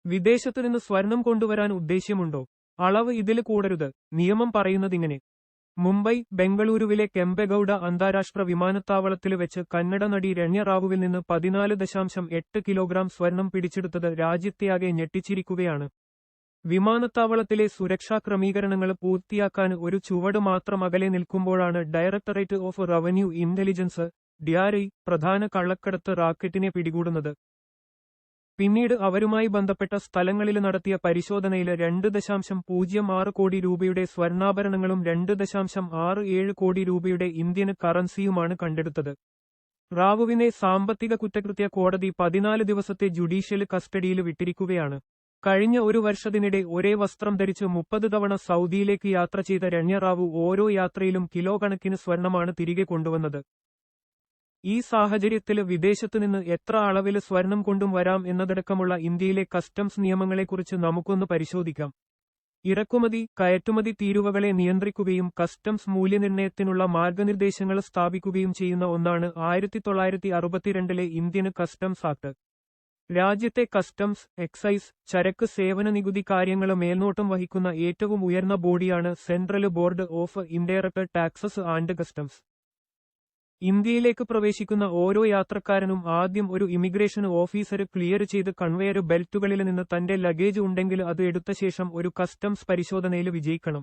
വിദേശത്തുനിന്ന് സ്വർണം കൊണ്ടുവരാൻ ഉദ്ദേശ്യമുണ്ടോ? അളവ് ഇതില് കൂടരുത്. നിയമം പറയുന്നതിങ്ങനെ. മുംബൈ, ബംഗളൂരുവിലെ കെമ്പെഗൌഡ അന്താരാഷ്ട്ര വിമാനത്താവളത്തില് വെച്ച് കന്നഡ നടി രണ്യ റാവുവിൽ നിന്ന് 14.8 കിലോഗ്രാം സ്വർണം പിടിച്ചെടുത്തത് രാജ്യത്തെയാകെ ഞെട്ടിച്ചിരിക്കുകയാണ്. വിമാനത്താവളത്തിലെ സുരക്ഷാ ക്രമീകരണങ്ങൾ പൂർത്തിയാക്കാൻ ഒരു ചുവട് മാത്രം അകലെ നിൽക്കുമ്പോഴാണ് directorate of revenue intelligence DRI പ്രധാന കള്ളക്കടത്ത് റാക്കറ്റിനെ പിടികൂടുന്നത്. പിന്നീട് അവരുമായി ബന്ധപ്പെട്ട സ്ഥലങ്ങളിൽ നടത്തിയ പരിശോധനയില് 2.06 കോടി രൂപയുടെ സ്വർണ്ണാഭരണങ്ങളും 2.67 കോടി രൂപയുടെ ഇന്ത്യൻ കറൻസിയുമാണ് കണ്ടെടുത്തത്. റാവുവിനെ സാമ്പത്തിക കുറ്റകൃത്യ കോടതി 14 ദിവസത്തെ ജുഡീഷ്യൽ കസ്റ്റഡിയിൽ വിട്ടിരിക്കുകയാണ്. കഴിഞ്ഞ ഒരു വർഷത്തിനിടെ ഒരേ വസ്ത്രം ധരിച്ച് 30 തവണ സൗദിയിലേക്ക് യാത്ര ചെയ്ത രണ്യ റാവു ഓരോ യാത്രയിലും കിലോ കണക്കിന് സ്വർണമാണ് തിരികെ കൊണ്ടുവന്നത്. ഈ സാഹചര്യത്തില് വിദേശത്തുനിന്ന് എത്ര അളവില് സ്വർണം കൊണ്ടും വരാം എന്നതടക്കമുള്ള ഇന്ത്യയിലെ കസ്റ്റംസ് നിയമങ്ങളെക്കുറിച്ച് നമുക്കൊന്ന് പരിശോധിക്കാം. ഇറക്കുമതി, കയറ്റുമതി തീരുവകളെ നിയന്ത്രിക്കുകയും കസ്റ്റംസ് മൂല്യനിർണ്ണയത്തിനുള്ള മാർഗനിർദ്ദേശങ്ങൾ സ്ഥാപിക്കുകയും ചെയ്യുന്ന ഒന്നാണ് 1962 ഇന്ത്യൻ കസ്റ്റംസ് ആക്ട്. രാജ്യത്തെ കസ്റ്റംസ്, എക്സൈസ്, ചരക്ക് സേവന നികുതി കാര്യങ്ങൾ മേൽനോട്ടം വഹിക്കുന്ന ഏറ്റവും ഉയർന്ന ബോഡിയാണ് central board of indirect taxes and customs. ഇന്ത്യയിലേക്ക് പ്രവേശിക്കുന്ന ഓരോ യാത്രക്കാരനും ആദ്യം ഒരു ഇമിഗ്രേഷൻ ഓഫീസർ ക്ലിയർ ചെയ്ത് കൺവെയർ ബെൽറ്റുകളിൽ നിന്ന് തന്റെ ലഗേജ് ഉണ്ടെങ്കിൽ അത് എടുത്ത ശേഷം ഒരു കസ്റ്റംസ് പരിശോധനയിൽ വിജയിക്കണം.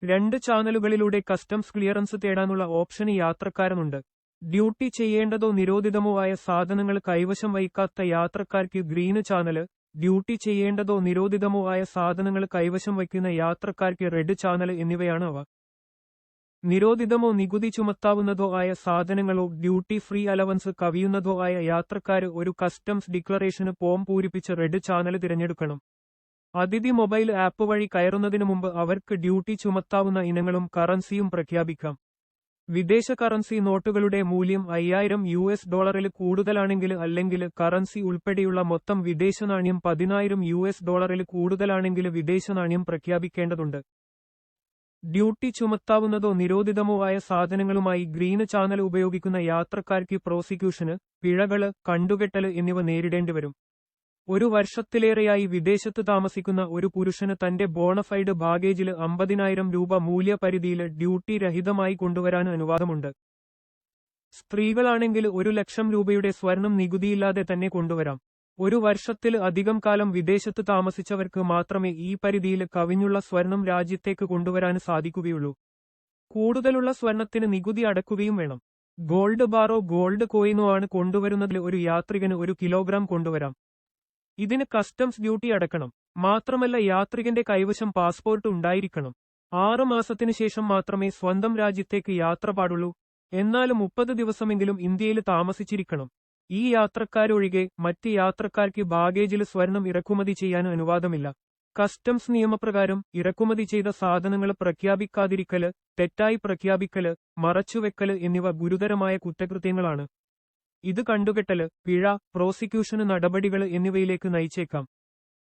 2 ചാനലുകളിലൂടെ കസ്റ്റംസ് ക്ലിയറൻസ് തേടാനുള്ള ഓപ്ഷൻ യാത്രക്കാരനുണ്ട്. ഡ്യൂട്ടി ചെയ്യേണ്ടതോ നിരോധിതമോ ആയ സാധനങ്ങൾ കൈവശം വയ്ക്കാത്ത യാത്രക്കാർക്ക് ഗ്രീൻ ചാനല്, ഡ്യൂട്ടി ചെയ്യേണ്ടതോ നിരോധിതമോ ആയ സാധനങ്ങൾ കൈവശം വയ്ക്കുന്ന യാത്രക്കാർക്ക് റെഡ് ചാനൽ എന്നിവയാണ് അവ. നിരോധിതമോ നികുതി ചുമത്താവുന്നതോ ആയ സാധനങ്ങളോ ഡ്യൂട്ടി ഫ്രീ അലവൻസ് കവിയുന്നതോ ആയ യാത്രക്കാര് ഒരു കസ്റ്റംസ് ഡിക്ലറേഷന് ഫോം പൂരിപ്പിച്ച് റെഡ് ചാനൽ തിരഞ്ഞെടുക്കണം. അതിഥി മൊബൈൽ ആപ്പ് വഴി കയറുന്നതിനു മുമ്പ് അവർക്ക് ഡ്യൂട്ടി ചുമത്താവുന്ന ഇനങ്ങളും കറൻസിയും പ്രഖ്യാപിക്കാം. വിദേശ കറൻസി നോട്ടുകളുടെ മൂല്യം $5000 കൂടുതലാണെങ്കിൽ അല്ലെങ്കിൽ കറൻസി ഉൾപ്പെടെയുള്ള മൊത്തം വിദേശ നാണ്യം $10,000 കൂടുതലാണെങ്കിൽ വിദേശ നാണ്യം പ്രഖ്യാപിക്കേണ്ടതുണ്ട്. ഡ്യൂട്ടി ചുമത്താവുന്നതോ നിരോധിതമോ ആയ സാധനങ്ങളുമായി ഗ്രീൻ ചാനൽ ഉപയോഗിക്കുന്ന യാത്രക്കാർക്ക് പ്രോസിക്യൂഷന്, പിഴകള്, കണ്ടുകെട്ടല് എന്നിവ നേരിടേണ്ടിവരും. 1 വർഷത്തിലേറെയായി വിദേശത്ത് താമസിക്കുന്ന ഒരു പുരുഷന് തന്റെ ബോണഫൈഡ് ബാഗേജില് 50,000 രൂപ മൂല്യപരിധിയിൽ ഡ്യൂട്ടി രഹിതമായി കൊണ്ടുവരാൻ അനുവാദമുണ്ട്. സ്ത്രീകളാണെങ്കിൽ 1,00,000 രൂപയുടെ സ്വർണം നികുതിയില്ലാതെ തന്നെ കൊണ്ടുവരാം. 1 വർഷത്തിൽ അധികം കാലം വിദേശത്ത് താമസിച്ചവർക്ക് മാത്രമേ ഈ പരിധിയിൽ കവിഞ്ഞുള്ള സ്വർണം രാജ്യത്തേക്ക് കൊണ്ടുവരാൻ സാധിക്കുകയുള്ളൂ. കൂടുതലുള്ള സ്വർണത്തിന് നികുതി അടക്കുകയും വേണം. ഗോൾഡ് ബാറോ ഗോൾഡ് കോയിനോ ആണ് കൊണ്ടുവരുന്നതിൽ ഒരു യാത്രികന് 1 കിലോഗ്രാം കൊണ്ടുവരാം. ഇതിന് കസ്റ്റംസ് ഡ്യൂട്ടി അടക്കണം. മാത്രമല്ല യാത്രികന്റെ കൈവശം പാസ്പോർട്ട് ഉണ്ടായിരിക്കണം. 6 മാസത്തിനു ശേഷം മാത്രമേ സ്വന്തം രാജ്യത്തേക്ക് യാത്ര പാടുള്ളൂ. എന്നാലും 30 ദിവസമെങ്കിലും ഇന്ത്യയിൽ താമസിച്ചിരിക്കണം. ഈ യാത്രക്കാരൊഴികെ മറ്റ് യാത്രക്കാർക്ക് ബാഗേജിൽ സ്വർണം ഇറക്കുമതി ചെയ്യാൻ അനുവാദമില്ല. കസ്റ്റംസ് നിയമപ്രകാരം ഇറക്കുമതി ചെയ്ത സാധനങ്ങൾ പ്രഖ്യാപിക്കാതിരിക്കല്, തെറ്റായി പ്രഖ്യാപിക്കല്, മറച്ചുവെക്കല് എന്നിവ ഗുരുതരമായ കുറ്റകൃത്യങ്ങളാണ്. ഇത് കണ്ടുകെട്ടല്, പിഴ, പ്രോസിക്യൂഷന് നടപടികൾ എന്നിവയിലേക്ക് നയിച്ചേക്കാം.